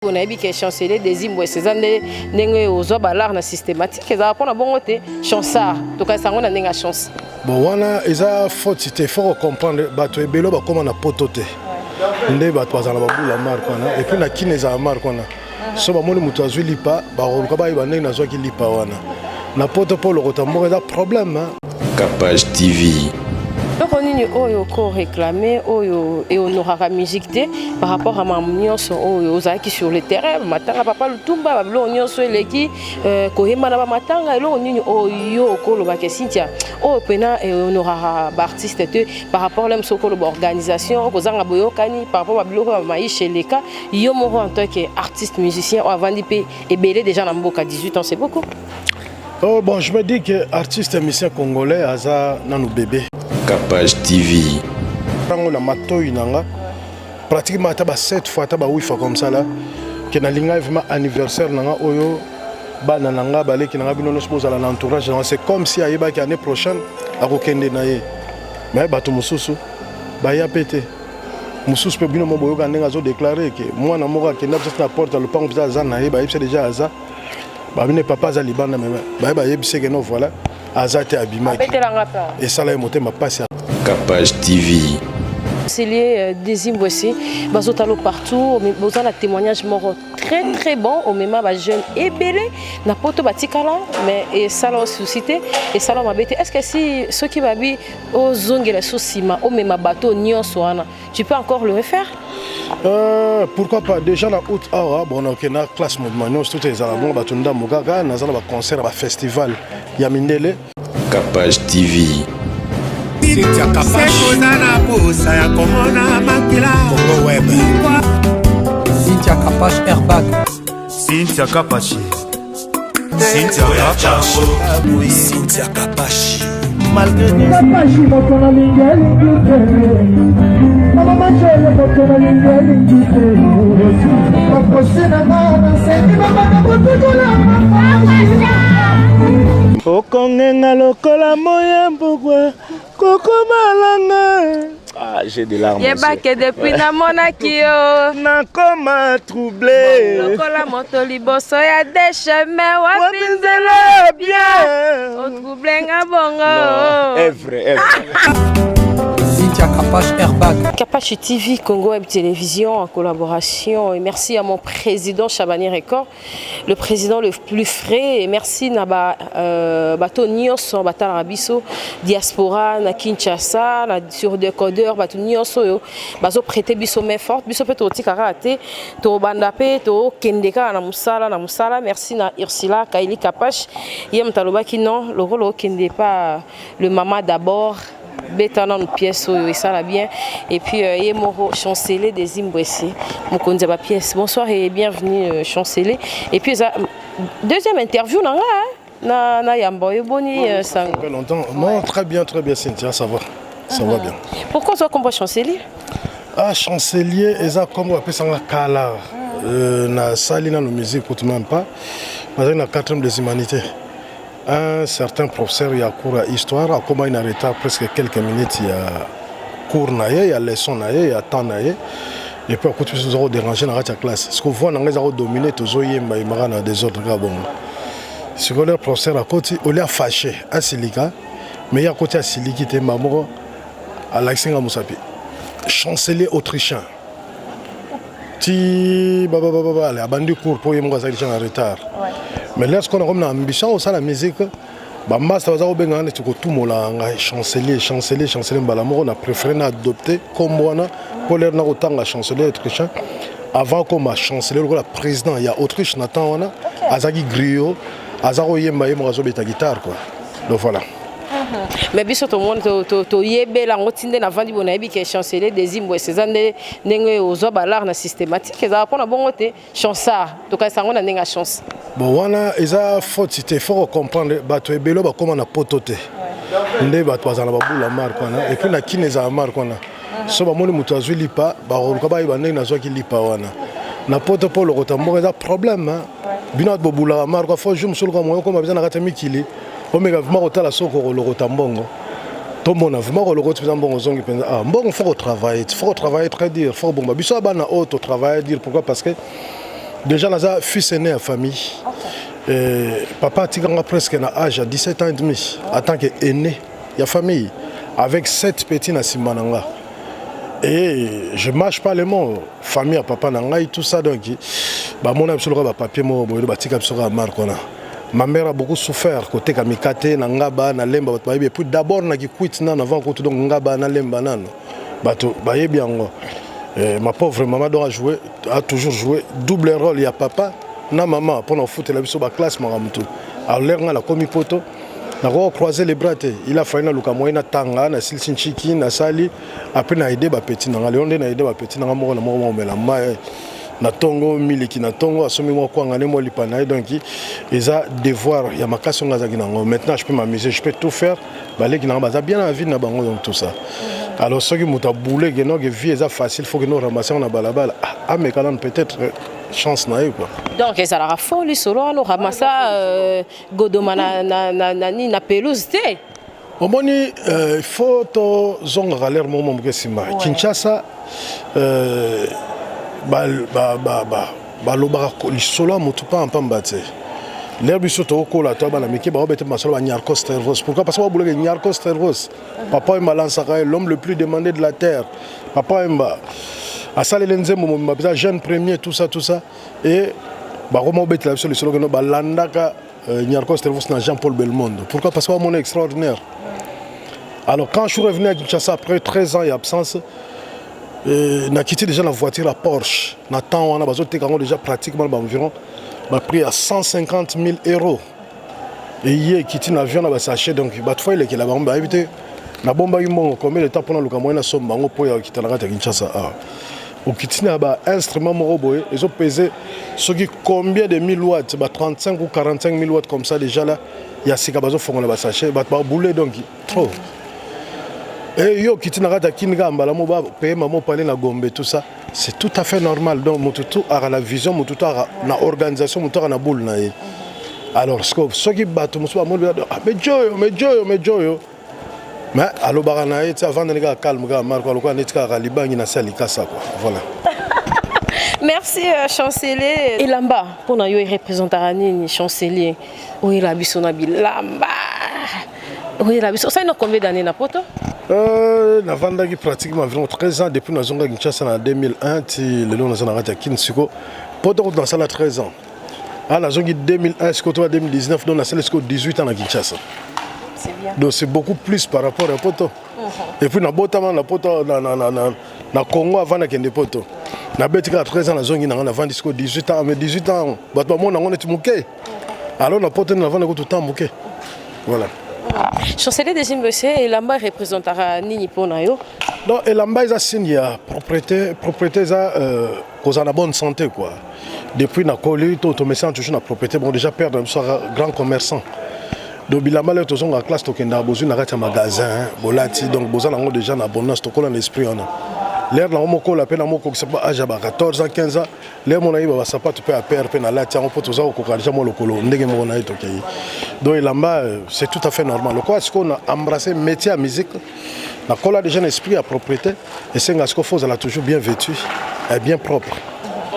On a bien chancelier des imboués ces années n'engue aux obalar na systématique ça pour la bonne côté chancard donc ça on a n'engue chance bon wana eza faute c'était faut comprendre bato ebelo ba comment na potote nde bato bazana babula marque wana et puis na kineza marque wana so ba moni mutu azwi lipa ba ko ba iba ndenge nazwa ki lipa wana na poto polo kotambo eza problème Capage TV. donc on est au réclamé et on aura la musique par rapport à ma union aux acquis sur le terrain matanga papa le tumba l'union sur les qui kohema na matanga et on est au kolo ba Cynthia au pena et on aura artiste par rapport à l'organisation kozanga boyokani par rapport à biloko ba maïche les cas yo moro en tant qu'artiste musicien avant d'y et belé déjà na mboka 18 ans c'est beaucoup. Oh bon je me dis que artiste musicien congolais aza nanu bébé. Capage TV. On a matoi nanga pratiquement taba 7 fois taba 8 fois comme ça là que na linga vraiment anniversaire nanga oyo bana nanga balé ki nanga bino suppose à l'entourage c'est comme si ayeba ki année prochaine akokende na ye mais bato mususu ba ya pété mususu pe bino moboyo ka ndenga zo déclarer que moi na moko akenda na porte le pan za za na ye ba yebisa déjà aza ba bine papa za libanda mais ba yebisa que non voilà azate abimaki et ça là monté ma passe Capage TV. C'est lié des imbouessés bazotalo partout mais besoin de témoignage mort très bon au même ba jeune et belé na poto batikala mais et ça là suscité et ça là mabete est-ce que si ceux qui va bi au zongela sosima au même bateau nyonso wana tu peux encore le refaire? Pourquoi pas déjà la août awa bon OK na classe mouvement tout les alabon batunda mugaga na zala ba concert ba festival ya mindele Capage TV. Cynthia Capache Congo Web Cynthia Capache Airbag Cynthia Capache Cynthia Capache Cynthia Capache malgré Capache motona lingeli mama machele motona lingeli makosena mama seni mama na botola okongenga lokola moya mbugwe koko malanga. Ah, j'ai des larmes. Yeba que depuis na monakio na koma troublé. Lokola moto liboso ya des chemins wapinzela bien. O troublé nga bongo. Non, est vrai. Cynthia Capache Airbag. Capache TV, Congo Web Télévision en collaboration. Et merci à mon président Chabani Record, le président le plus frais. Et merci à Bato Nyonso, Batal Rabiso, Diaspora, na Kinshasa, sur Décodeur, Bato Nyonso, Bazo prêter biso main forte, biso peut aussi karaté, to bandape, to kendeka na musala. Merci na Ursula, Kaili Capache, Yem Taloba qui non, le rôle kende pas le maman d'abord. Bétana une pièce et ça va bien et puis Yemoro chancelier des Imbouessés Mokonza ba pièce bonsoir et bienvenue chancelier et puis deuxième interview na Yamboy Boni ça fait longtemps non très bien Cynthia ça va bien pourquoi toi comme chancelier chancelier eza comme après ça la kala na salina no musique pour tout même pas parce que na 4e des humanités. Un certain professeur il y a cours à histoire a comment il a retard presque quelques minutes il y a cours naie il y a leçon naie il y a temps naie et puis à côté nous avons dérangé dans la classe ce qu'on voit dans les avons dominé tous les maïmara dans des autres gars bon ce que le professeur à côté on l'a fâché à Silika mais il y a côté à Siliki était maman à Alexandre Moussapi chancelier autrichien ti allez abandonner cours pour y monter en retard. Mais lorsqu'on a comme l'ambition au la musique, master va bien tu tout mola chancelier on a préféré adopter comme on a pour l'air na autant la chancelier autrichien avant comme ma chancelier le président il y a Autriche Nathan on a Azagi Griot Azaro Yemba Yemrazo beta guitare quoi. Donc voilà. Mais biso tout le monde to yebela ngotinde na vandi bona yebi que chancelier des Imbouessés zande ndenge ozo balar na systématique za pona bongo te chansard to ka sango na ndenge chance. Bon wana eza faute c'était faut comprendre bato ebelo ba comment na potote. Nde bato bazana babula marque wana et puis na kineza marque wana. So ba moni mutu azwi lipa ba ko ba yeba ndenge nazwa ki lipa wana. Na poto polo kotambo eza problème bino bobula marque faut je musolo ko moyo ko mabisa na kata mikili. Omega vraiment otala soko le rotambongo. Tout le monde a vraiment le retour bon il faut travailler très dur faut bon biso bana auto travailler dire pourquoi parce que Déjà, naza fils aîné à famille. Papa a presque un âge à 17 ans et demi, en tant qu'aîné de la famille, avec 7 petits na Simananga. Et je ne mâche pas les mots, famille à papa nanga et tout ça. Donc, mon absolument papier, ma mère a beaucoup souffert côté kamikate nangaba na lemba et puis d'abord na quitte nan avant côté donc ngaba na lemba nan bato baye bien. Ma pauvre maman a toujours joué double rôle, il y a papa na maman pour nous foutre la biso ba classe maramuto. Alors l'air na la komi poto na croiser les bras, il a fallu na luka moyena tanga na silsinchiki na sali après na aider ba petit na leonde na aider ba petit na mo na mo mela mai na tongo miliki na tongo asomi mo kwa ngane mo lipana donc ils a devoir ya makasi ngazaki nango. Maintenant je peux m'amuser, je peux tout faire balé ki na baza bien la vie na bango donc tout ça. Alors ceux qui m'ont boulé que non que vie est facile, faut que nous ramasser on a balabala ah mais quand même peut-être chance na quoi. Donc ça la folie solo on ramasser godoma na pelouse té. Omoni faut to zonga galère moment que sima Kinshasa balobaka lisolo motu pa mpambate l'herbe surtout au col à toi bana meki ba obete masolo ba Nyarko Stervos. Pourquoi? Parce que ba boulé Nyarko Stervos papa est malansaka l'homme le plus demandé de la terre. Papa emba asale lenze mo mabisa jeune premier tout ça et ba romo obete la sur lisolo que no balandaka Nyarko Stervos na Jean-Paul Belmondo. Pourquoi? Parce que mon extraordinaire. Alors quand je suis revenu à Kinshasa après 13 ans d'absence, j'ai quitté déjà la voiture à Porsche. On a déjà pratiquement environ pris à 150 000 €. Et hier, quitté l'avion, on a saché donc il est là-bas. On a évité. Na bomba combien de temps pour nous le somme pour quitter la rate à Kinshasa. Au quitté un instrument moroboé, ils ont pesé combien de 1000 watts, 35 ou 45 000 watts comme ça déjà là. Il y a ces cabazo font la sachet, bouler donc trop. Et yo qui t'inarrête à Kinga, la moba paye maman parler na Gombe tout ça, c'est tout à fait normal. Donc mututu a la vision, mututu a la organisation, mututu a la boule na. Alors ce qui bat tout musuba mon mais joyo. Mais allo barana et avant de gars calme gars Marco allo netka ralibangi na salika ça quoi. Voilà. Merci chancelier Elamba pour na yo représenter nini chancelier. Oui la biso na bilamba. Oui la biso ça il a combien d'années na poto? Na vandaki pratiquement environ 13 ans depuis na zonga Kinshasa en 2001 ti lelo na zona rata Kinsiko poto dans ça 13 ans. Ah na zongi 2001 jusqu'au 2019 donc na celle jusqu'au 18 ans na Kinshasa. C'est bien. Donc c'est beaucoup plus par rapport à poto. Et puis na botama na poto na Congo avant na kende poto. Na betika 13 ans na zongi na vandi jusqu'au 18 ans mais 18 ans bato mo na ngone ti muke. Alors na poto na vandi ko tout temps muke. Voilà. Chancelier des Monsieur Elamba représentera Nini Ponayo. Donc Elamba est signé à propriété ça cause en bonne santé quoi. Depuis na coli tout me sent toujours na propriété bon déjà perdre un grand commerçant. Donc Elamba là toujours en classe to kenda bozu na kati magasin bolati donc boza nango déjà na bonus to kola l'esprit on. L'air na moko la peine moko c'est pas âge 14 ans 15 ans l'air mon aïba ça pas tu peux à perdre peine là tiens on peut toujours au cocarja mo lokolo ndenge mo na ito kei. Donc Elamba c'est tout à fait normal. Le quoi est-ce qu'on a embrassé métier à musique la cola déjà un esprit à propriété et c'est ce qu'il faut elle a toujours bien vêtu et bien propre.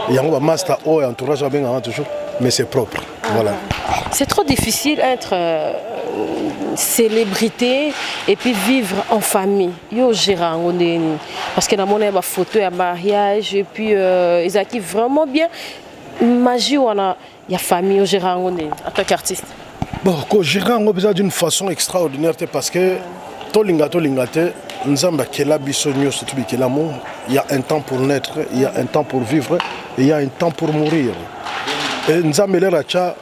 Il y a un master haut et entourage bien toujours mais c'est propre. Voilà. C'est trop difficile d'être célébrité et puis vivre en famille. Yo gérant parce que dans mon photo à mariage et puis ils acquivent vraiment bien magie on a il y a famille au gérant en tant qu'artiste. Bon, gérant on besoin d'une façon extraordinaire parce que tolingate nzamba kela bisonyo surtout kela mo il y a un temps pour naître, il y a un temps pour vivre et il y a un temps pour mourir. Et nzamba le racha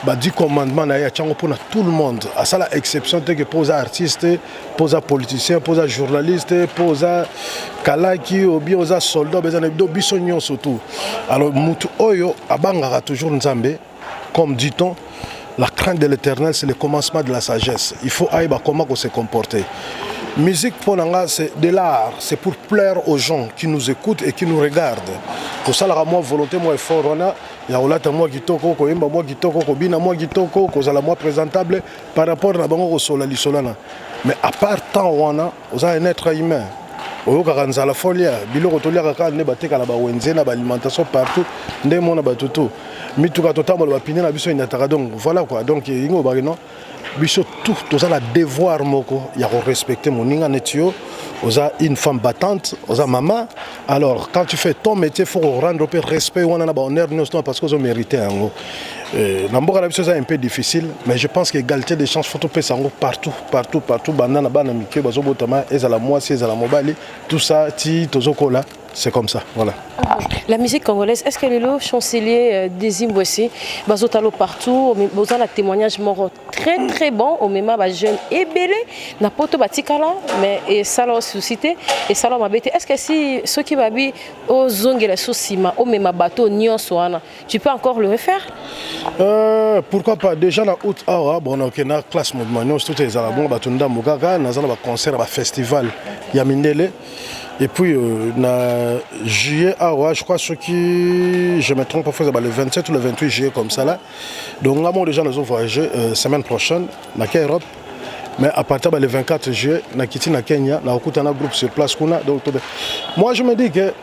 ba 10 commandements na ya chango pour tout le monde à ça la exception que pose artiste pose politicien pose journaliste pose kalaki ou bien aux soldats besoin de bisonyo surtout. Alors mutu oyo abanga toujours nzambe comme dit-on. La crainte de l'éternel, c'est le commencement de la sagesse. Il faut savoir comment se comporter. Musique pour nous, c'est de l'art. C'est pour plaire aux gens qui nous écoutent et qui nous regardent. Pour ça, la moi volonté, moi effort, il y a moi qui toko, moi qui toko, bina moi qui toko, la moi présentable par rapport à la solana. Mais à part temps, on a un être humain. oyokaka nzala folia biloko toliaka kaka nde batekala bawenze na baalimentation partout nde mona batutu mituka totambola bapine na biso enyataka donc voilà quoi donc ingo obaki non biso tout toza na devoir moko ya korespecte moninga neti yo oza une femme battante oza mama alors quand tu fais ton métier faut rendre peu respect wana na bahonneur nyonso parce que ozo mérité yango na mboka na biso eza un peu difficile mais je pense que égalité des chances faut topesa yango partout banda na bana mike bazobotama ezala mwasi ezala mobali tout ça ti tozokola c'est comme ça, voilà. La musique congolaise, est-ce que le chancelier des Imbouessi, Bazotalo partout, vous avez un témoignage très très bon au même jeune et belé, n'a pas tout batikala, mais ça l'a suscité et ça l'a m'abêté. Est-ce que si ceux qui m'habitent aux zones la sous-cima, au même bateau, Nyon Soana, tu peux encore le refaire? Pourquoi pas? Déjà dans août, bon, on a une classe mouvement, tout les Arabes, Batunda Mugaga, nous avons un concert, un festival, Yamindele. Et puis, na juillet, je crois ce qui, je me trompe pas, le 27 ou le 28 juillet comme ça là. Donc, nous déjà nous avons voyagé semaine prochaine, dans Europe. Mais à partir du 24 juillet, nous avons na Kenya, nous avons un groupe sur place. Donc, moi, je me dis que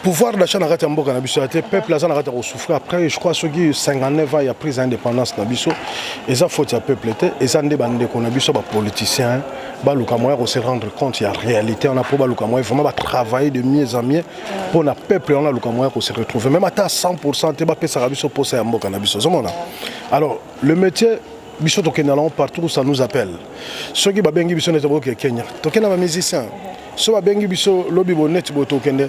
pouvoir d'achat dans le Mboka, le peuple a souffert. Après, je crois que 59 ans, il y a pris l'indépendance dans le et ça faut le peuple. Et ça, les politiciens, on se rendre compte, il y a réalité. On a vraiment travailler de mieux en mieux pour le peuple. On a se retrouver. Même à 100%, alors, le métier, biso tokenda partout où ça nous appelle. Ceux qui babengi biso netabo ke Kenya. Tokenda ba musicien. Ceux babengi biso lobby bonet boto kende.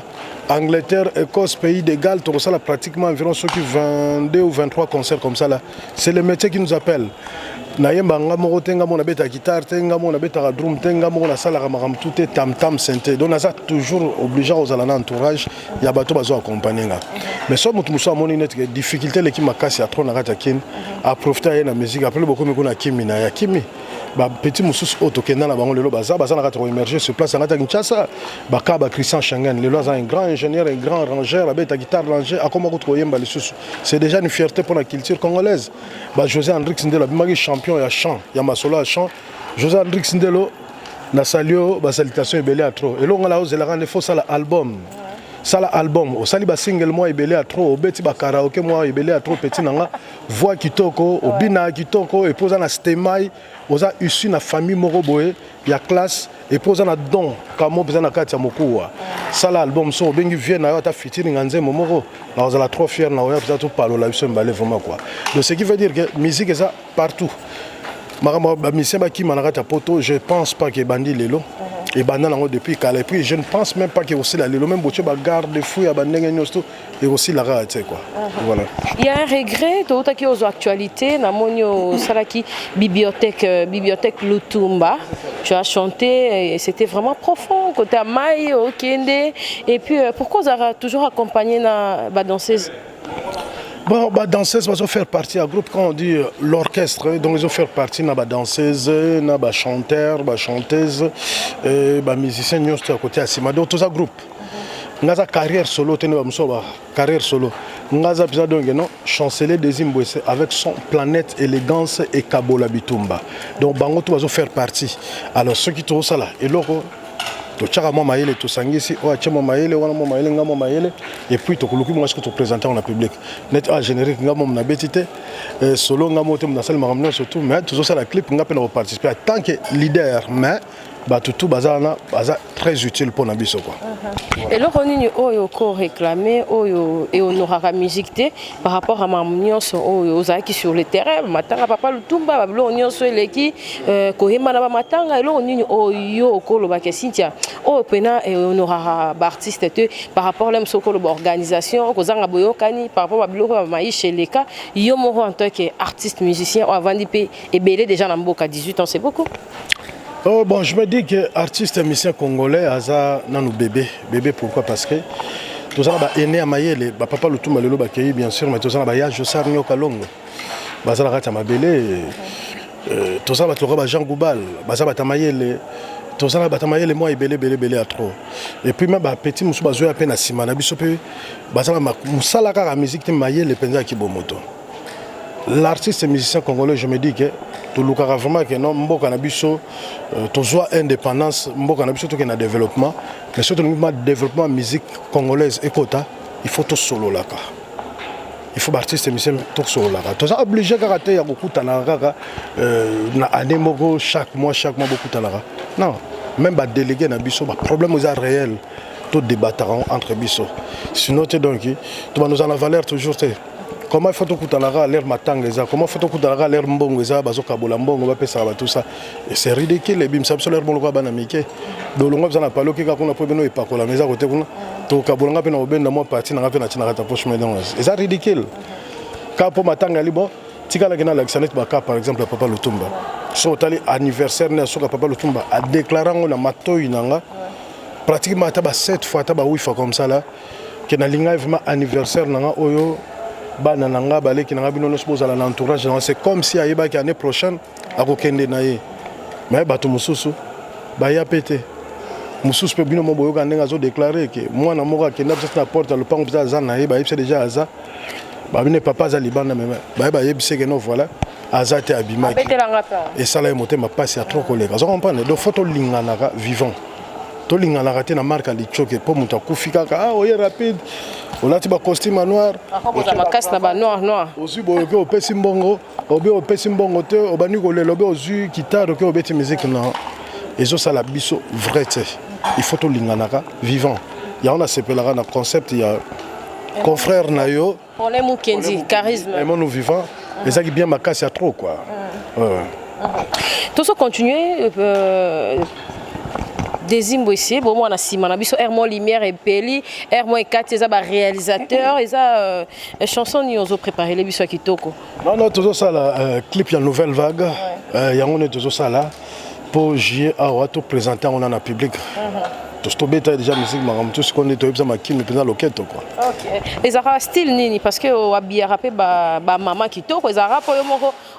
Angleterre, Écosse, pays d'égal, tout ça là pratiquement environ ceux qui 22 ou 23 concerts comme ça là. C'est le métier qui nous appelle. Nayemba ngamo tenga mona beta guitare, tenga mona beta drum, tenga mona sala ramam tout est tam tam synthé. Donc ça toujours obligé aux alana entourage, ya bato bazo accompagner nga. Mais so mutu muso amoni net difficulté l'équipe makasi a trop na kata kin a profiter na musique après beaucoup me kona kimi na ya kimi. Ba petit mususu otokenda na bango lelo baza na kata émerger sur place na kata Kinshasa. Ba Kaba Christian Schengen, lelo un grand ingénieur et grand arrangeur, la beta guitare ranger a comment ko yemba lisusu. C'est déjà une fierté pour la culture congolaise. Ba José Hendrix Ndelo bimagi champion ya chant, ya masolo à chant. José Hendrix Ndelo na salio ba salutation ebelé à trop. Et là on a osé la rendre faux ça album. Ça album, au sali ba single moi ebelé à trop, au beti ba karaoke moi ebelé à trop petit nanga, voix kitoko, au bina kitoko et posa na stemai, oza issu na famille moko boye, ya classe et posa na don, kamo pesa na kati ya mokuwa. Ça album so bengi vient na ta featuring nganze momoko, na oza la trop fier na oya pesa tout parler la biso mbalé vraiment quoi. Donc ce qui veut dire que musique est ça partout. Ma mission qui m'a arrêté à poto, je pense pas que bandi lelo. Et banana depuis Calais. Puis je ne pense même pas qu'il y a aussi la lelo. Même si tu garde des fouilles à bandenge nyosto, et aussi la rate quoi. Voilà. Il y a un regret de autant aux actualités. Namonio Salaki bibliothèque Lutumba. Tu as chanté et c'était vraiment profond. Côté Maï, au Kende. Et puis pourquoi vous avez toujours accompagné la danseuse? Bon, bah danseuse, ils vont faire partie du groupe quand on dit l'orchestre, donc ils vont faire partie de la danseuse, de chanteur, de chanteuse, de musicien, nous sommes à côté de Sima. Donc tout ça groupe. Nous avons carrière solo, carrière solo. Nous avons chancelier des Imbouessi avec son planète élégance et Kabola Bitumba. Donc bango tout va faire partie. Alors ceux qui trouvent ça là, et là. Et puis tu te présenter en public. Net à générique solo surtout mais toujours ça la clip participer en tant que leader mais tout bazana très utile pour nabiso quoi. Et là on est au réclamé et honorara musique par rapport à ma aux aki sur le terrain matanga papa Lutumba bablo nyonso eleki kohema na matanga et là on est au koloba ke Cynthia au pena et honorara artiste par rapport à l'organisation kozanga boyokani par rapport à biloko maïche leka yo moro en tant qu'artiste musicien avant d'y et belé déjà na mboka 18 ans c'est beaucoup. Oh bon, je me dis que artiste et musicien congolais, Aza, nanou bébé. Bébé pourquoi? Parce que tout ça est né à Mayele, papa Lutumba lelo bakei bien sûr, mais tout ça ya Josar Nyoka Longo. Bazala rata mabele, tout ça ba Jean Goubal, bazala ta Mayele. Tout ça ba ta Mayele moi belé à trop. Et puis même petit musu bazo ya peine à Sima na biso pe bazala musala ka musique te Mayele penza ki bomoto. l'artiste et musicien congolais, je me dis que tout le cas vraiment que non, mboka na biso, toujours indépendance, mboka na biso tout na développement, mais surtout le développement musique congolaise et quota, il faut tout solo là. Il faut artiste et musicien tout solo là. Tu es obligé de rater ya beaucoup tanaka na année moko chaque mois beaucoup tanaka. Non, même ba délégué na biso, ba problème aux réel, tout débattront entre biso. Sinon tu donc tu vas nous en la valeur toujours. Comment il faut tout à l'air matang comment il faut tout à l'air mbongo za bazoka bolambongo ba pesa ba tout ça c'est ridicule et bim ça l'air boloko bana mike dolongo bzana palo ki ka kuna po beno ipakola meza côté kuna to ka bolonga pe na obenda mo parti na pe na tina kata poche medon c'est ridicule ka po matanga libo tika la gena Alexandre Baka par exemple papa Lutumba so tali anniversaire na so papa Lutumba a déclaré na matoyi nanga pratiquement ta ba 7 fois ta ba 8 fois comme ça là que na linga vraiment anniversaire nanga oyo banananga baleki nanga bino noso la l'entourage c'est comme si ayeba ki année prochaine akokende na ye mais bato mususu ba ya pété mususu pe bino moboyo ka ndenga zo déclarer que moi na moko akenda na porte le pango za za na ye ba yebse déjà aza ba bino papa za libanda même ba yebse que non voilà aza te abimaki et ça là motema passe à trop collègue ça comprendre donc photo linganaka vivant to linganaka te na marque ali choke po muta kufika ka oye rapide on a un costume noir. On a casse là-bas noir. Aussi, au Pessimbongo, au Pessimbongo, au Banugole, au Zu, guitare, au Betty musique. Et ça, la biso vrai. Il faut tout l'inganaka vivant. Il y a un CPLA dans concept, il y a confrère Nayo. On est Mukendi, charisme. Et nous vivant. Et ça qui bien ma casse, il y a trop quoi. Tout ça continuer. Dezimbo ici, bon moi on a Simon Abisso, Hermon Lumière et Peli, Hermon et Kat, ils ont réalisateur, ils ont chanson ils ont préparé les biso kitoko. Non toujours ça là, clip il y a nouvelle vague, il y a on est toujours ça là pour jouer à tout présenter on en a public. Tout ce bête déjà musique tout ce qu'on est tout ça qui me présente loquette quoi. OK. Les arabes style nini parce que au habillé rapé ba maman kitoko, les arabes pour yo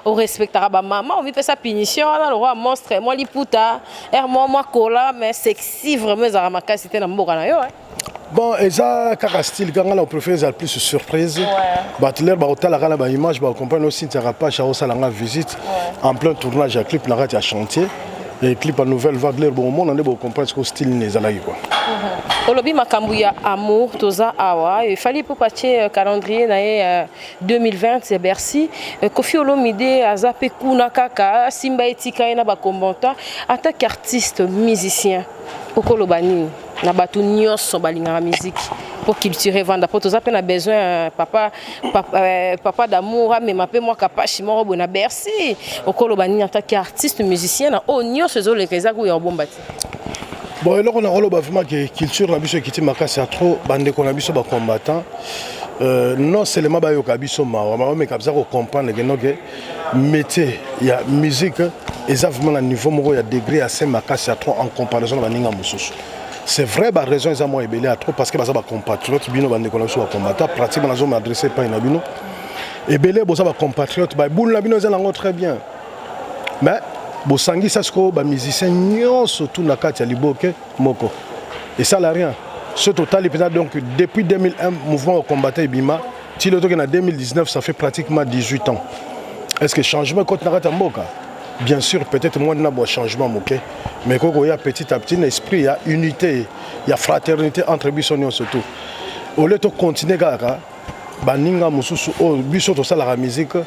on respectera ba maman, on vit faire sa punition là le roi monstre, moi liputa, Hermon moi cola mais sexy vraiment les arabes c'était dans mboka na yo hein. Bon, et ça, quand style, quand on préfère plus surprise, l'air la image, on comprend aussi que la visite en plein tournage, un clip, un chantier. Et clip à nouvelle vague, bon monde, on est comprendre ce que style n'est pas quoi. Olobi makambuya amour toza awa il fallait pour partir calendrier na 2020 c'est Bercy Kofi Olomide azape kuna kaka simba etika na ba combattant en tant qu'artiste musicien okolobani na batu nyonso balinga musique pour culturer vendre pour toza pe na besoin papa d'amour mais m'a pe moi kapashi mo bona Bercy okolobani en tant qu'artiste musicien na nyonso zo le kezaku ya bombati. Bon, et là on a vraiment que culture la biso qui ti makasi a trop bande qu'on a biso ba combattant non seulement ba yo kabiso ma mais kabza ko comprendre que noke métier il y a musique exactement à niveau moko ya degré assez makasi a trop en comparaison ba ninga mususu. C'est vrai ba raison ça moi ebelé à trop parce que ba compatriotes bino bande qu'on a biso ba combattant pratiquement la zone m'adresser pas ina bino ebelé bo ça ba compatriotes ba boule la bino ça lango très bien. Mais bosangi sasko ba musicien nyon surtout na kati ya liboke moko et ça n'a rien ce total donc depuis 2001 mouvement au combattant Bima ti le toke na 2019 ça fait pratiquement 18 ans. Est-ce que changement côté na kati ya mboka bien sûr peut-être moins na bo changement moké mais koko ya petit à petit l'esprit il y a unité il y a fraternité entre bisonio surtout au lieu de continuer kaka baninga mususu o biso to sala la musique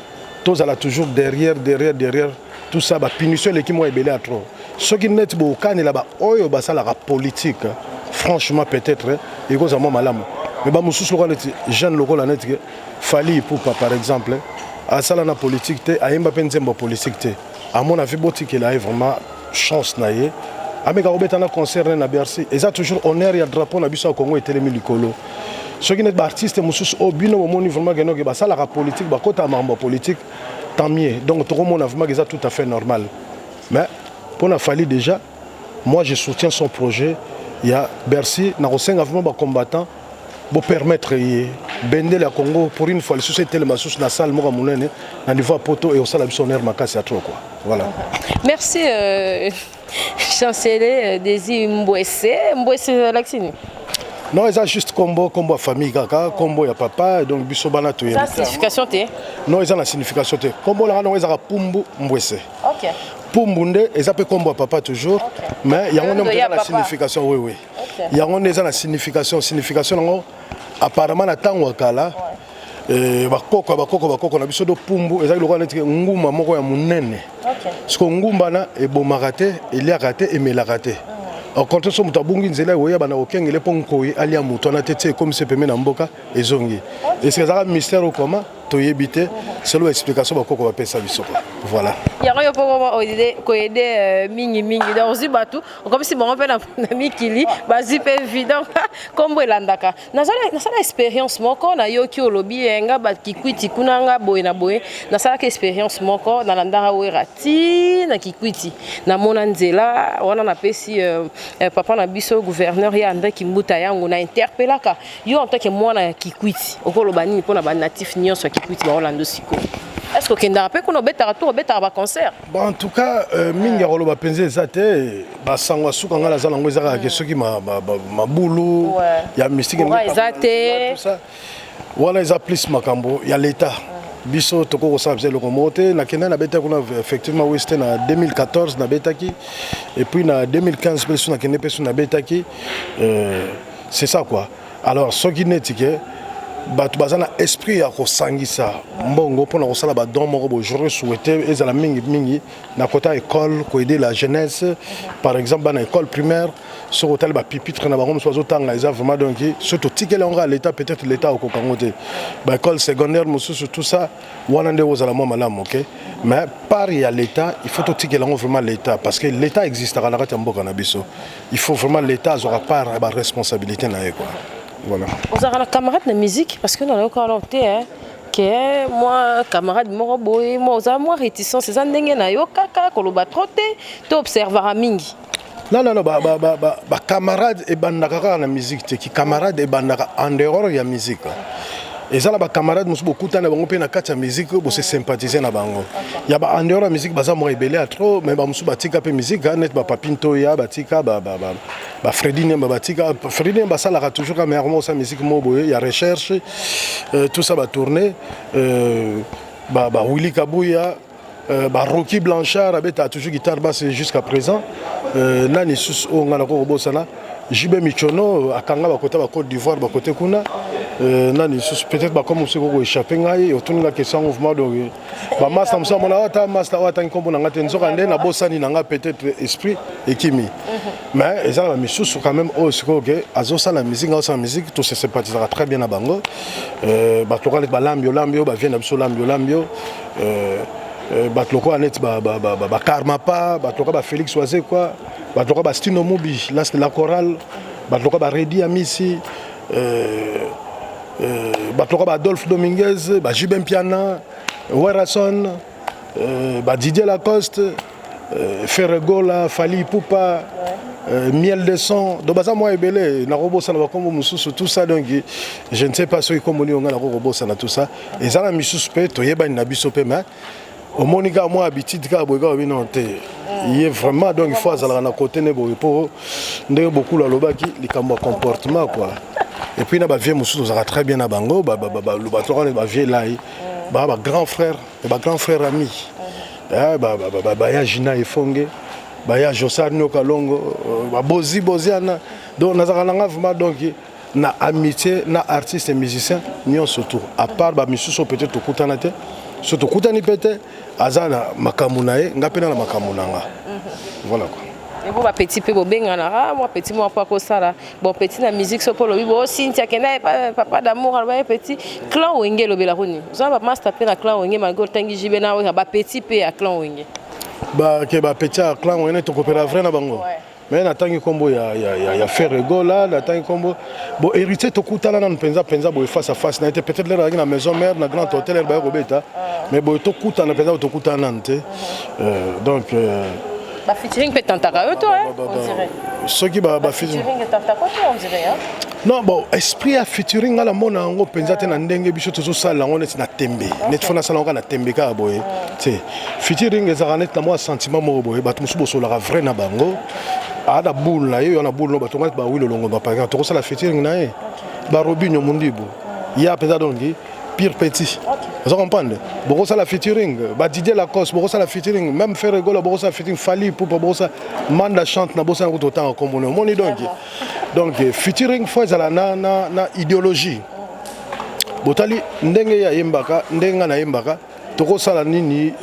tous ala toujours derrière tout ça ba punition l'équipe moi ebelé à trop ce qui net bo kan là-bas oyo ba sala la politique franchement peut-être et cause moi malamu mais ba mususu ko net jeune loko la net fali pour par exemple à sala na politique té ayemba penzembo politique té à mon avis boti que là vraiment chance naie ameka obeta na concert na Bercy et ça toujours honneur ya drapeau na biso au Congo et télémi likolo ce qui n'est pas artiste mususu obino mo moni vraiment que ba sala la politique ba kota mambo politique tant mieux. Donc tout le monde a vu que c'est tout à fait normal. Mais pour la Fali déjà, moi je soutiens son projet. Il y a Bercy, nous avons vraiment des combattants pour permettre de bender le Congo pour une fois. Les sociétés de la salle, nous avons un niveau poto et au salaire sonnaire, c'est trop quoi. Voilà. Merci chancelier Désir Mbouessé Laxini. Non, ils ont juste combo à famille kaka, combo ya papa donc biso bana to ça signification té. Non, ils ont la signification té. Combo là non ils ont pumbu mbwese. OK. Pumbunde, ils appellent combo à papa toujours, mais il y a une signification oui. Il y a une signification non apparemment na tango kala bakoko na biso do pumbu ezali lokwa neti nguma moko ya munene. OK. Parce que ngumba na ebomaka te, eliaka te, emelaka te. Au contraire, si tu bungi nzela oya bana okengele ponko ali amuto na tete comme c'est pemé na mboka ezongi. Et c'est ça mystère comment to yebite, c'est l'explication bakoko ba pesa biso. Voilà. Il y a ko aider mingi dans aussi batou comme si bon on fait na mikili bazi pe évident comme elandaka. Na sala expérience moko na yoki olobi nga ba kikwiti kunanga boye na boye na sala expérience moko na landara werati na kikwiti na mona nzela wana na pesi papa na biso gouverneur ya André Kimbuta yango na interpellaka yo en tant que mwana ya kikwiti okoloba nini pona ba natif nyonso ya kikwiti ba Orlando siko. Est-ce que kenda pe kono betara tour betara ba concert? Bon en tout cas mingi rolo ba penze zate ba sangwa suka ngala za lango ezaka ke soki ma bulu ya mystique zate tout ça. Voilà ils appellent makambo ya l'état. Biso toko ko sabze le komote na kenda na beta kuna effectivement western en 2014 na betaki et puis na 2015 peso na kenda peso na betaki c'est ça quoi. Alors ce qui n'est que batu bazana esprit ya kosangisa mbongo pona kosala ba don moko bo j'aurais souhaité ezala mingi na kota école ko aider la jeunesse par exemple na école primaire sur hôtel ba pipitre na bango sozo tanga eza vraiment donc surtout tikela on l'état peut-être l'état au kokangote ba école secondaire mususu tout ça wana nde ozala mo malamu OK mais par ya l'état il faut to tikela vraiment l'état parce que l'état existe na kati mboka na biso il faut vraiment l'état aura part ba responsabilité na quoi. Voilà. Vous avez un camarade de musique parce que nous avons encore noté que moi camarade moko boy moi za moi réticent c'est ça ndenge na yo kaka koloba troté to observer mingi. Non ba camarade e bandaka na musique te ki camarade e bandaka en dehors ya musique. Et ça là ba camarade musu bokuta na bango pe na kati ya musique bo se sympathiser na bango. Ya ba en dehors la musique baza mo rebelle à trop mais ba musu batika pe musique net ba papinto ya batika ba Freddy Nemba batika Freddy Nemba ça la toujours quand même sa musique mo boye ya recherche tout ça va tourner ba Willy Kabuya ba Rocky Blanchard a toujours guitare basse jusqu'à présent nani sus o ngana ko bosana Jibe Michono akanga ba côté ba Côte d'Ivoire ba côté kuna nani sus peut-être ba comme on se ko échapper ngai autour la question mouvement donc ba master musa mona wata master wata nkombo na ngate nzoka nde na bosani na nga peut-être esprit et kimi mais eza la misusu quand même au siko que azosa la musique azosa la musique tout se sympathisera très bien na bango ba tokale ba lambio ba vient na biso lambio batloko anet ba karma pa batloko ba Félix Oise quoi batloko ba Stino Mubi là c'est la chorale batloko ba Redi Amisi batloko ba Adolphe Dominguez ba Jibem Piana Werason ba Didier Lacoste Ferregola Fali Poupa Miel de son do baza moi ebele na robosa na bakombo mususu tout ça donc je ne sais pas ce que comme on a na robosa na tout ça et ça la misusu pe to yeba na biso pe mais au Monica, moi, habitude, il est vraiment donc il faut aller à côté de pour beaucoup la loba qui les comportement quoi. Et puis na ba vieux musu nous très bien à Bango, le bateau ba vieux là, ba grand frère, ami. Ya Jina Efonge, ba ya Josarno Kalongo, ba Boziana. Donc na zalanga vraiment donc na amitié na artiste et musicien nion surtout à part ba misusu peut-être kutanate. Surtout kutani pete azana makamunae ngapena na makamunanga. Voilà quoi. Et vous petit peu bobengana moi petit moi pas ko sala bon petit na musique so polo bo Cynthia kena papa d'amour ba petit clan wenge lobela koni. Za ba master pe na clan wenge malgré tangi jibe na ba petit pe à clan wenge. Ba ke ba petit à clan wenge to coopérer vrai na bango. Mais natangi kombo ya Ferregola natangi kombo bo héritier to kutala na penza bo face à face na été peut-être là na maison mère na grand hôtel ba robeta mais bo to kutana penza to kutana nte donc ba featuring peut tantaka to on dirait ce qui ba featuring tantaka on dirait hein. Non bon esprit à featuring ala mona ngo penza te na ndenge biso to sala ngo net na tembe net fona sala ngo na tembe ka boye tu featuring ezaka net na moi sentiment mo boye ba musu bo sola vrai na bango ada boule na ye, on a boule no batonga ba oui le longo ba par exemple. To ça la featuring na ye. Ba Robinho Mundibo. Ya peut-être donc pire petit. Vous comprenez? Beaucoup ça la featuring, bah Didier Lacoste, beaucoup ça la featuring, même faire rigolo, beaucoup ça featuring Fali pour beaucoup ça Manda chante na bossa autant comme on est donc featuring fois ça na idéologie. Botali ndenge ya yembaka, ndenga na yembaka, toko sala nini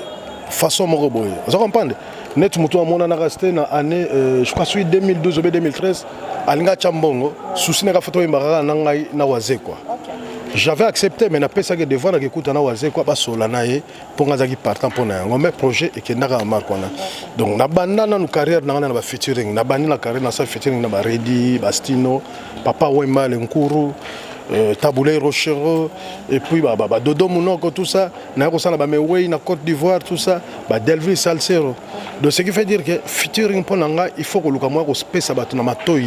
façon moko boye. Vous comprenez? Net mutu amona na resté na année je crois celui 2012 ou 2013 alinga chambongo, souci na ka photo yembaka na ngai na waze quoi. J'avais accepté, mais je n'ai pas devoir écouter quoi solanaye pour ngazaki partant pour un mais projet et que n'a marque donc na bandana nos carrière na na featuring na bandana carrière na sa featuring na ba Redi Bastino Papa Wemba Lenkuru Taboulé Rochero et puis bah Dodo Mounoko tout ça na ko ça na ba Mewey na Côte d'Ivoire tout ça bah Delvis Salsero donc ce qui fait dire que featuring pour nanga il faut que le moi ko space ba na matoi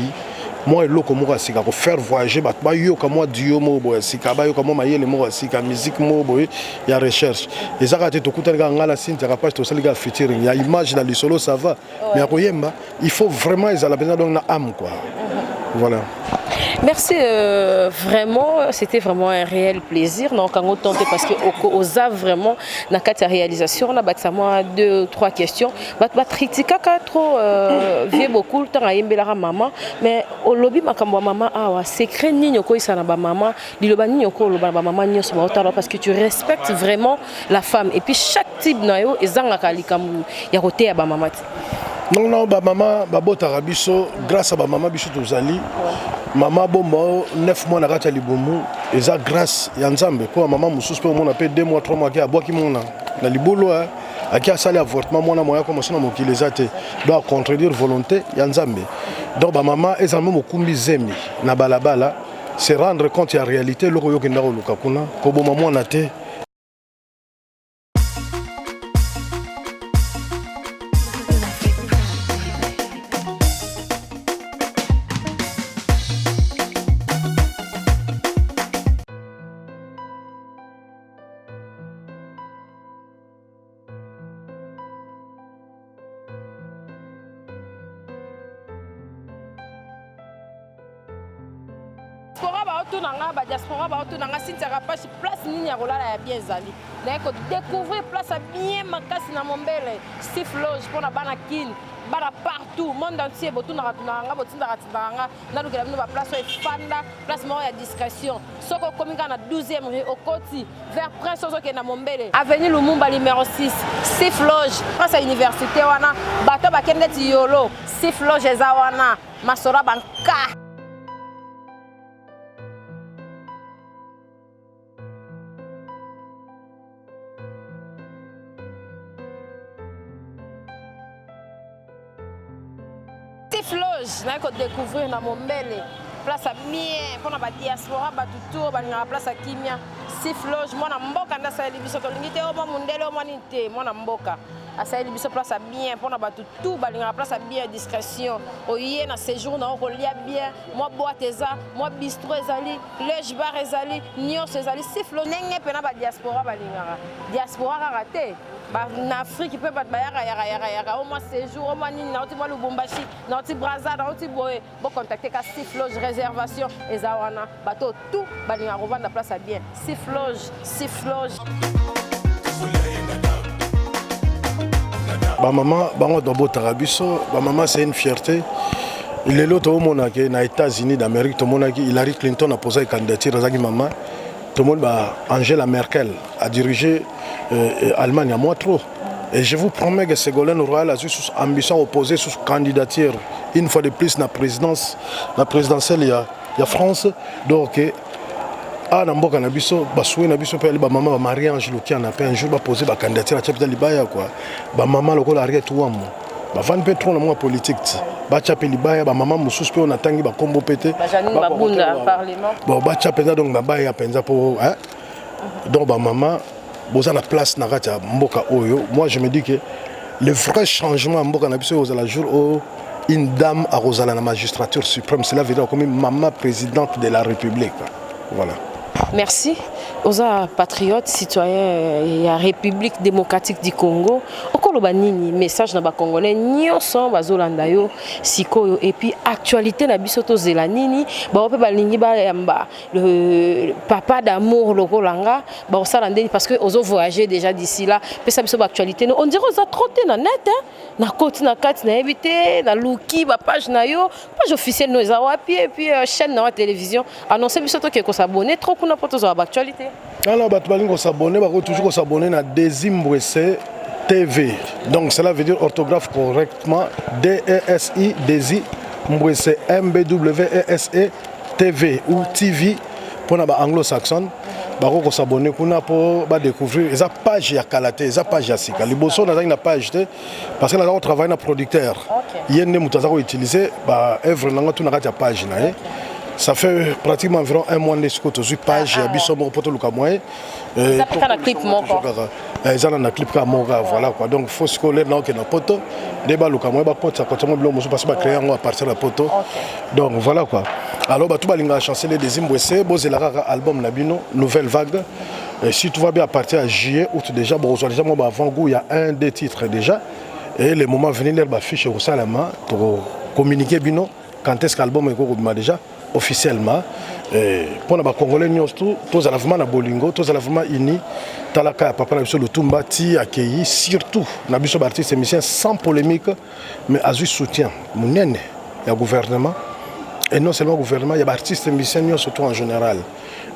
moi loko moko sika ko faire voyager ba yo ka moi dio mo boy sika ba yo ka mo mayele mo sika musique mo boy ya recherche et ça ka te kutanga ngala sinta ka page to saliga featuring ya image dans le solo ça va mais à koyemba il faut vraiment ils a besoin donc na âme quoi voilà. Merci, vraiment, c'était vraiment un réel plaisir. Donc, en autant parce que osa vraiment dans la réalisation, on a battu moi 2-3 questions. Bat critique trop vieux beaucoup le temps à yembela maman, mais au lobby makambo maman ah secret ni nyoko isa na ba maman, liloba ni nyoko loba ba maman ni so ba parce que tu respectes vraiment la femme et puis chaque type na yo ezanga kalikamu ya côté ya ba maman. Non, ba maman, ba bota biso grâce à ba maman biso tozali. Maman bomba 9 mois na kati libumu eza grâce ya Nzambe pour maman mususu pe mona pe 2 mois 3 mois ki abwaki mona na libolo aki asali avortement mona moya comme ça na mokili ezate doit contredire volonté ya Nzambe donc ba maman eza mo kumbi zemi na balabala se rendre compte ya réalité loko yo kenda ko luka kuna ko boma mona te. Diaspora ba auto nanga Cynthia Kapage place nini ya kolala ya bien ezali na ko découvrir place bien makasi na Mombele Steve Loge pour na bana kin bana partout monde entier botu na nga botinda nga na lukela bino ba place efanda place mort ya discrétion soko komika na 12e rue Okoti vers Prince Ozoke na Mombele avenue Lumumba numéro 6 Steve Loge place à université wana bato bakende ti yolo Steve Loge eza wana masora banka. Loge, na ko découvrir na Mombele place à bien pour na ba diaspora ba tuto ba na place à Kimia Steve Loge mona mboka nda sa libiso to lingite o ba mundele o manite mona mboka asa libiso place à bien pour na ba tuto ba na place à bien discrétion o yé na séjour na ko lia bien moi boîte eza moi bistrot ezali Loge bar ezali nyos ezali Steve Loge nenge pe na ba diaspora ba lingara diaspora raté en Afrique peut pas yaka au moins séjour au moins ni na oti Lubumbashi na oti Brazza na oti boye bon contacter ka Steve Loge réservation ezawana bato tout balinga ko vendre place à bien Steve Loge ba maman bango dobo tarabiso ba maman c'est une fierté. Il est l'autre au monde qui na États-Unis d'Amérique tout le monde qui Hillary Clinton a posé candidature à maman tout le monde bah Angela Merkel a dirigé Allemagne à moi trop. Et je vous promets que Ségolène Royal a sous ambition opposée sous candidature une fois de plus la présidentielle il y a France donc na mboka na biso basoué na biso pe ba maman Marie Ange Lukiana pe un jour ba poser ba candidature à chapita libaya quoi ba maman lokola arrête wamo ba van pe trop na moi politique ba chapita libaya ba maman mususu pe on atangi ba kombo pété ba Janine Mabunda parlement bon ba chapita donc ba baya penza pour hein donc ba maman boza la place na kati ya mboka oyo moi je me dis que le vrai changement à mboka na biso aux la jour où une dame a rosala la magistrature suprême cela veut dire comme maman présidente de la République voilà. Merci aux patriotes, citoyens et la République démocratique du Congo. Okolo banini message na ba Congolais nyonso bazolanda yo sikoyo et puis actualité na biso to zelanini ba pe balingi ba yamba le papa d'amour lokolanga ba osala ndeni parce que ozo voyager déjà d'ici là pesa biso ba actualité on dirait oza trotter na net na côté na kati na éviter na luki ba page na yo page officielle no za wapi et puis chaîne na télévision annoncer biso to ko s'abonner trop kuna poto za actualité. Alors, bah, tu vas s'abonner, bah, toujours s'abonner à Desi TV. Donc, cela veut dire orthographe correctement D-E-S-I, Desi Mbwese, M-B-W-E-S-E TV ou TV pour les anglo-saxons. Bah, on s'abonner pour découvrir les pages à Kalaté, les pages à Sika. Les bossons ont une page parce que là, on travaille dans producteur. Il y a des gens qui utilisent œuvre dans la page. Ça fait pratiquement environ un mois que je page et je ça fait un clip un clip voilà quoi. Donc faut se coller dans une poto débat le camoin ba pote ça continue bleu parce que créer à partir de la poto. Donc voilà quoi. Alors bah tout ba linga chanceler des Mbwese bozelaka album Nabino nouvelle vague. Si tout va bien à partir à juillet août déjà bon déjà moi avant goût il y a un des titres déjà et les moments venir leur ba fiche au salama pour communiquer bino quand est-ce que l'album est déjà officiellement pour les Congolais tous à la vraiment na bolingo tous à la vraiment ini talaka papa na biso Lutumba ti accueilli surtout na biso artiste et musicien sans polémique mais à juste soutien munene ya gouvernement et non seulement gouvernement il y a artistes et musiciens surtout en général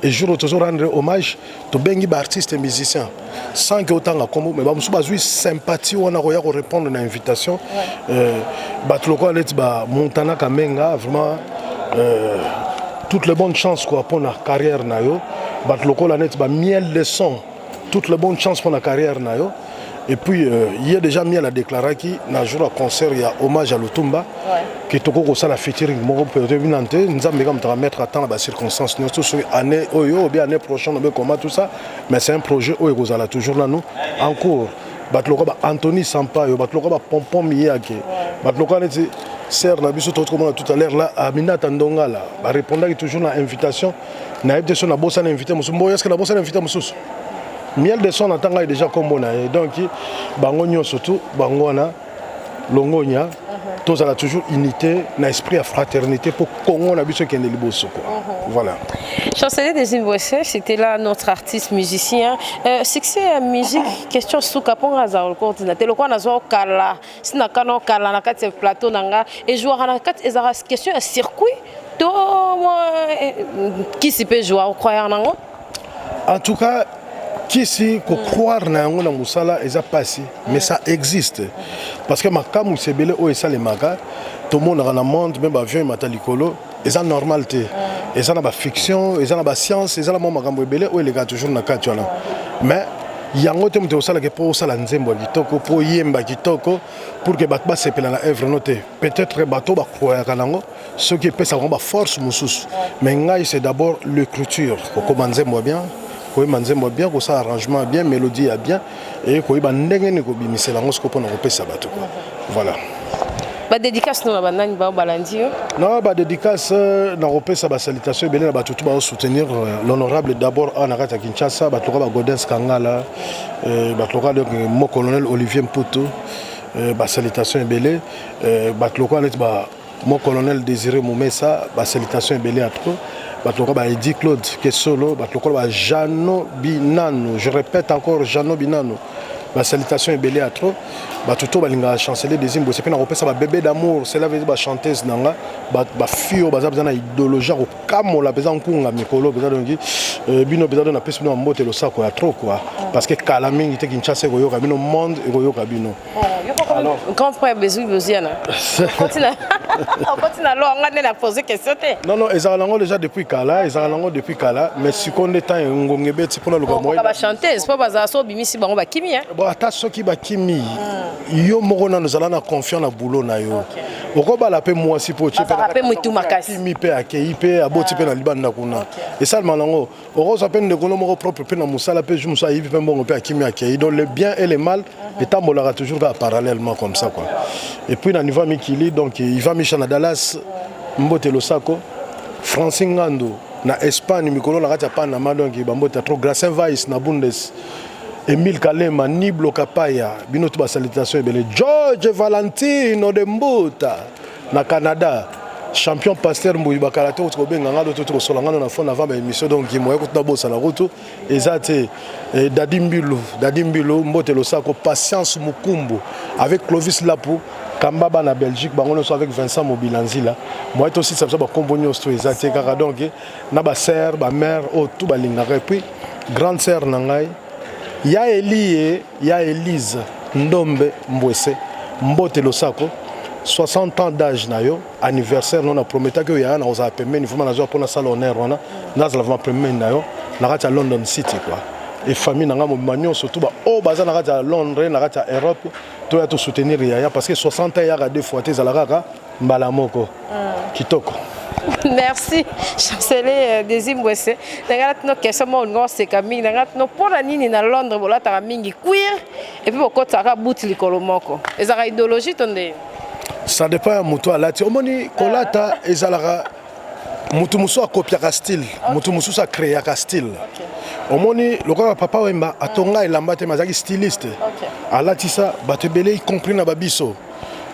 et jour toujours rendre hommage to bengi artistes et musiciens sans que autant comme mais ba musu ba juste sympathie on a roya ko répondre à l'invitation batloko let ba Montana Kamenga vraiment toutes les bonnes chances quoi pour la carrière nayo batloko la net ba miel de son toutes les bonnes chances pour la carrière nayo et puis il y a déjà miel à déclarer qui na jour à concert il y a hommage à Lutumba qui toko ko sala featuring mo peut venante nzambe comme te mettre à temps la circonstance nous sur année oyo ou bien année prochaine on comment tout ça mais c'est un projet oyo ko sala toujours là nous en cours batloko ba Anthony Sampaio batloko ba Pompom Miyake batloko net Serre na biso tout à l'heure là Aminata Ndonga là ba répondre toujours à l'invitation na été son bossa invité musu est-ce que la bossa invité musu miel de son atanga déjà comme on a donc bango nyo surtout bango na longonya tous à toujours unité na esprit à fraternité pour Congo na biso kende liboso quoi voilà. Chancelier des Mbwese, c'était là notre artiste musicien. Succès à musique, question sous capon azar le coordinateur. Le quoi nazo kala, si na kano kala na kat plateau nanga et jouer na kat ezara question à circuit. To qui s'y peut jouer au croire nango? En tout cas qui si ko croire na yango na musala eza passé mais ça existe parce que makamu sebele o esa le maka tout le monde dans le monde même avion matalikolo eza normalité eza na ba fiction eza na ba science eza na makambo ebele o elega toujours na kati wana mais yango te muto sala ke po sala nzembo kitoko po yemba kitoko pour que batba sepela na œuvre noté peut-être bato ba croire kanango ce qui peut ça ba force mususu mais ngai c'est d'abord l'écriture ko komanzembo bien ko manzembo bien ko ça arrangement bien mélodie bien et ko ba ndenge ne ko bimisela ngo sko pona ko pesa bato voilà. Ba dédicace no ba nani ba balandi non ba dédicace na repesa ba salutation belé na ba tout ba soutenir l'honorable d'abord en Arata Kinshasa ba toka ba Godens Kangala ba toka donc mon colonel Olivier Mputo ba salutation belé ba toka net ba mon colonel Désiré Moumessa ba salutation belé à trop ba toka ba Edi Claude Kesolo ba toka ba Jano Binano je répète encore Jano Binano la salutation est belle à trop ba tout balinga chanceler des Mbwese pe na repesa ba bébé d'amour cela veut dire ba chanteuse nanga ba fio ba za na idéologie au kamo la pesa nkunga mikolo pesa donc bino pesa na pesa no mbote lo sako ya trop quoi parce que kala mingi te Kinshasa ko yoka bino monde e ko yoka bino alors grand frère Bezuiana continue alors on a posé question non ezalango déjà depuis kala mais si qu'on est temps ngongebe pour na lokamo ba chanteuse pas ba so bimisi bango ba kimi hein bon ata soki ba kimi yo moko na nozala na confiance na boulot na yo okoba la pe moi si po chipe na pe mutu makasi kimi pe akei pe aboti pe na libanda kuna et ça malango oko ça peine de kono moko propre pe na musala pe je musa yibi pe mbongo pe akimi akei donc le bien et le mal etambolaka toujours parallèlement comme ça quoi et puis na niveau Mikili donc il va Michel Dallas Mbote Losako Francine Ngando na Espagne mikolo na kati Panama donc bambota trop Gracien Weiss na Bundes Emile Kalema Niblo Kapaya bino to ba salutation ebele George Valentino de Mbuta na Canada champion Pasteur Mbuyi bakalate ko benga ngalo to solangano na fond avant ba émission donc moye ko ta bossa na route ezate Dadimbilo Mbote Losako Patience Mukumbu avec Clovis Lapou Kambaba na Belgique bangono so avec Vincent Mobilanzila moi aussi ça ba kombonyo sto ezate kaka donc na ba sœur ba mère o tout ba lingaka puis grande sœur na ngai ya Elie ya Elise Ndombe Mbwese Mbote Losako 60 ans d'âge na yo anniversaire non a prometté que ya na oza pembe ni fuma na zo pour na salle honneur wana na za la pembe na yo na kati London City quoi et famille na ngamo manyo surtout ba o baza na kati Londres na kati Europe to ya to soutenir ya parce que 60 ans ya ga deux fois te za la kaka mbala moko kitoko. Merci chancelier Desimbwese nanga tino question mo ngose kaming nanga tino pona nini na Londres bola ta mingi queer et puis bokota ka buti likolo moko ezaka idéologie tonde. Ça dépend à mutu alati omoni kolata ezalaka mutu musu akopiaka style mutu musu a créaka style omoni lokola papa wemba atonga elamba te mazaki styliste alati ça batebele y compris na babiso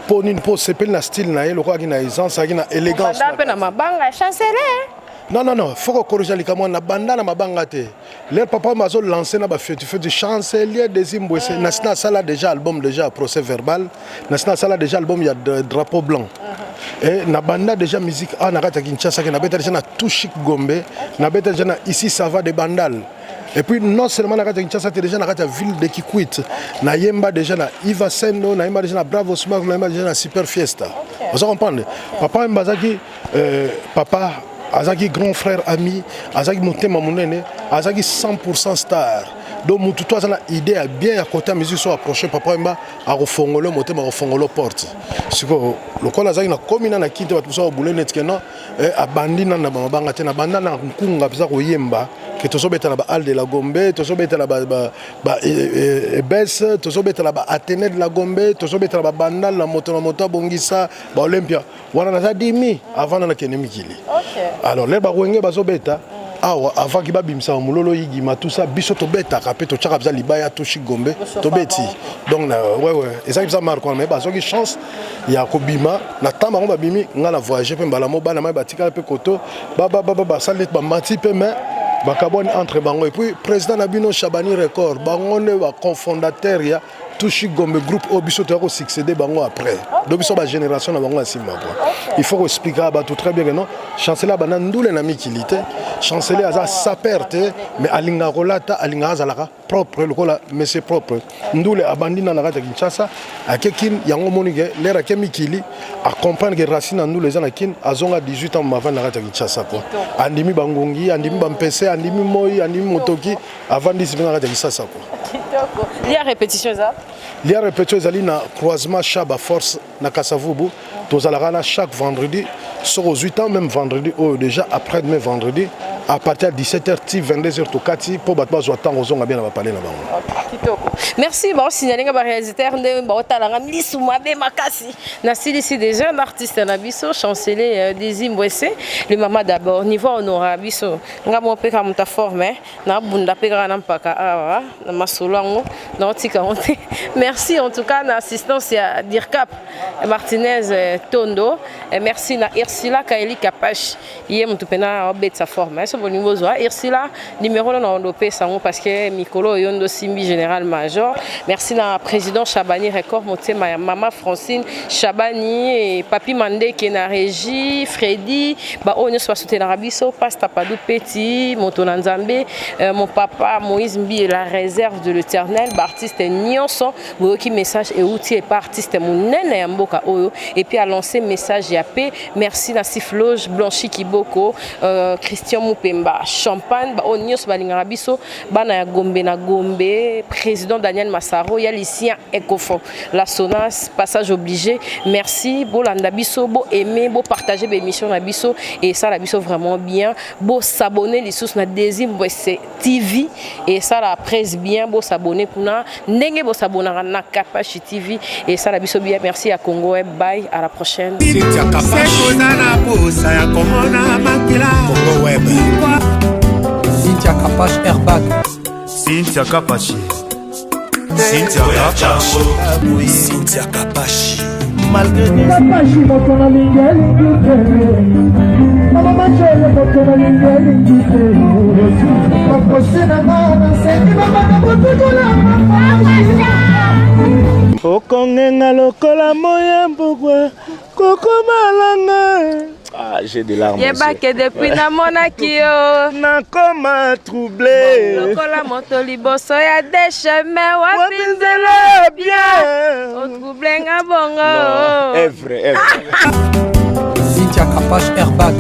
po nini po sepeli na style na ye lokola ki na aisance aki na élégance na mabanga chancelier. Non, faut qu'on corrige les camarades. Na banda na mabanga te. Les papa mazo lancé na ba fête du chancelier Desimbwese. Nasna sala déjà album déjà procès verbal. Nasna sala déjà album il y a drapeau blanc. Et na banda déjà musique ah na kata Kinshasa na beta déjà na touchik gombe. Na beta déjà na ici ça va de bandal. Et puis non seulement na kata Kinshasa déjà na kata ville de Kikwit. Na yemba déjà na Iva Sendo, na yemba déjà na Bravo Smack, na yemba déjà na Super Fiesta. Vous comprenez? Papa Mbazaki papa Azaki grand frère ami, Azaki Motema Monene, Azaki 100% star. Donc mutu toi ça a idée à bien à côté musique soit approché papa mba à refongolo Motema refongolo porte. C'est que le col Azaki na komina na kinte batu so boulé net kena a bandina na mabanga te na banda na nkunga pisa ko yemba que to so beta na ba Al de la Gombe, to so beta na ba Ebes, to so beta na ba Athénée de la Gombe, to so beta na ba banda na moto bongisa ba Olympia. Wana na za dimi avant na kenemi kili. Alors les barwenge bazobeta avant ki babimisa mulolo yigima tout ça biso to beta kapé to tchaka bza libaya to shigombe to beti donc ouais et ça ça marque mais bazoki chance ya kobima na tamba ko babimi ngala voyager pe mbala mo bana mai batika pe koto ba salet ba mati pe mais bakaboni entre bango et puis président Nabino Chabani Record bango ne ba cofondateur ya Touchi Gombe groupe Obiso tu as succédé bango après. Donc ils sont la génération na bango asimba quoi. Il faut expliquer à tout très bien que non chancelier bana ndule na mikilité chancelier aza sa perte mais alinga rolata alinga azalaka propre le kola mais c'est propre ndule abandina na kata Kinshasa akekin yango monike lera kemikili a comprendre que racine ndule za na kin azonga 18 ans avant na kata Kinshasa quoi. Andimi bangongi andimi bampese andimi moi andimi motoki avant 10 ans na kata Kinshasa quoi. Il y a répétition ça. Il y a répétition zali na croisement Chaba Force na Kasavubu. Tozalaka chaque vendredi, sur aux 8 ans même vendredi ou déjà après demain vendredi à partir de 17h 22h to kati pour battre zo temps ozonga bien na parler na bango. Merci ba signaler ba réalisateur nde ba otalanga lisu mabe makasi. Na ici des jeunes artistes na biso chancelier Desimbwese le mama d'abord niveau honorable biso nga mo pe ka muta forme na bunda pe ka na mpaka awa na masolango na otika onte. Merci en tout cas na assistance ya Dircap Martinez Tondo et merci na Irsila Kaeli Kapash yé mutu pena obet sa forme so bon niveau zo Irsila numéro na ondopé sango parce que Mikolo yondo simbi général major merci na président Chabani Record motema ya mama Francine Chabani et papi Mandé qui na régie Freddy ba onyo so soutenir rabiso pasta Padou Petit Montona Nzambe mon papa Moïse Mbi la réserve de l'Éternel ba artiste nyonso boki message et outil et pas artiste munene ya mboka oyo et puis à lancer message ya paix merci na Sifloge Blanchi Kiboko Christian Mupemba Champagne ba onyo so balinga rabiso bana ya Gombe na Gombe président Daniel Massaro ya lycéen Ecofond la Sonas passage obligé merci bo landa biso bo aimer bo partager be émission na biso et ça la biso vraiment bien bo s'abonner les sous na Desimbwese TV et ça la presse bien bo s'abonner kuna ndenge bo s'abonner na Kapashi TV et ça la biso bien merci à Congo Web bye à la prochaine. Congo Web Cynthia Kapash Airbag. Cynthia Kapachi. Cynthia Kapachi. Cynthia Kapachi. Malgré Kapachi, mon ton ami, Mama Machele, mon ton ami, Okongenga lokola moya mbogwa Koko malanga. Ah, j'ai des larmes. Yeba que depuis na monaki yo nakoma troublé. Lokola moto liboso ya des chemins wapinzela bien. O troublé nga bongo. Evre. Cynthia Kapash Airbag.